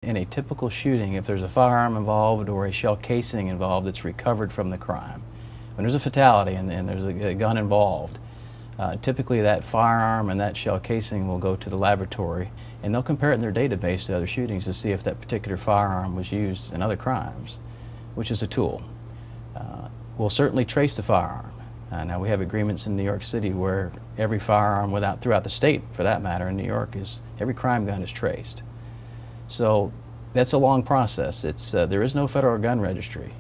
In a typical shooting, if there's a firearm involved or a shell casing involved, it's recovered from the crime. When there's a fatality and there's a gun involved, typically that firearm and that shell casing will go to the laboratory and they'll compare it in their database to other shootings to see if that particular firearm was used in other crimes, which is a tool. We'll certainly trace the firearm. Now we have agreements in New York City where every firearm throughout the state, for that matter, in New York, every crime gun is traced. So that's a long process. There is no federal gun registry.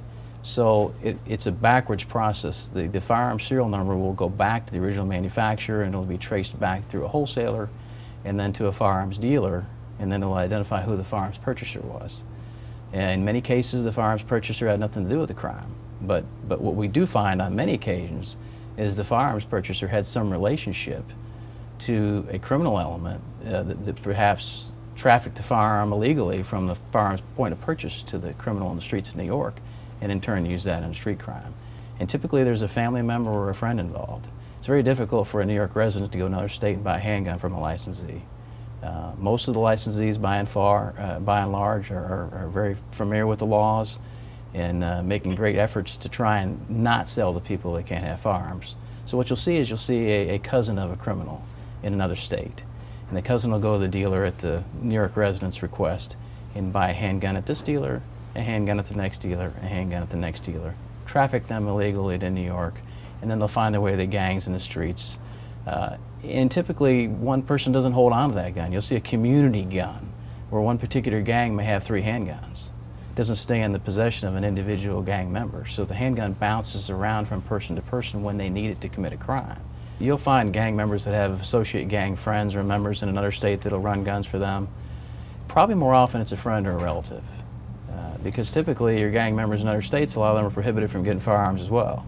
So it's a backwards process. The firearm serial number will go back to the original manufacturer and it'll be traced back through a wholesaler and then to a firearms dealer, and then it'll identify who the firearms purchaser was. And in many cases the firearms purchaser had nothing to do with the crime. But what we do find on many occasions is the firearms purchaser had some relationship to a criminal element that perhaps trafficked the firearm illegally from the firearm's point of purchase to the criminal in the streets of New York, and in turn use that in a street crime. And typically there's a family member or a friend involved. It's very difficult for a New York resident to go to another state and buy a handgun from a licensee. Most of the licensees, by and large, are very familiar with the laws and making great efforts to try and not sell to people that can't have firearms. So what you'll see is a cousin of a criminal in another state. And the cousin will go to the dealer at the New York resident's request and buy a handgun at this dealer, a handgun at the next dealer, a handgun at the next dealer, traffic them illegally to New York, and then they'll find their way to the gangs in the streets. And typically one person doesn't hold on to that gun. You'll see a community gun where one particular gang may have 3 handguns. It doesn't stay in the possession of an individual gang member. So the handgun bounces around from person to person when they need it to commit a crime. You'll find gang members that have associate gang friends or members in another state that'll run guns for them. Probably more often it's a friend or a relative, because typically your gang members in other states, a lot of them are prohibited from getting firearms as well.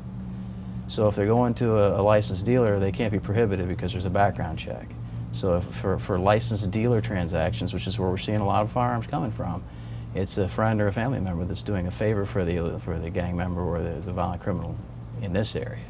So if they're going to a licensed dealer, they can't be prohibited because there's a background check. So for licensed dealer transactions, which is where we're seeing a lot of firearms coming from, it's a friend or a family member that's doing a favor for the gang member or the violent criminal in this area.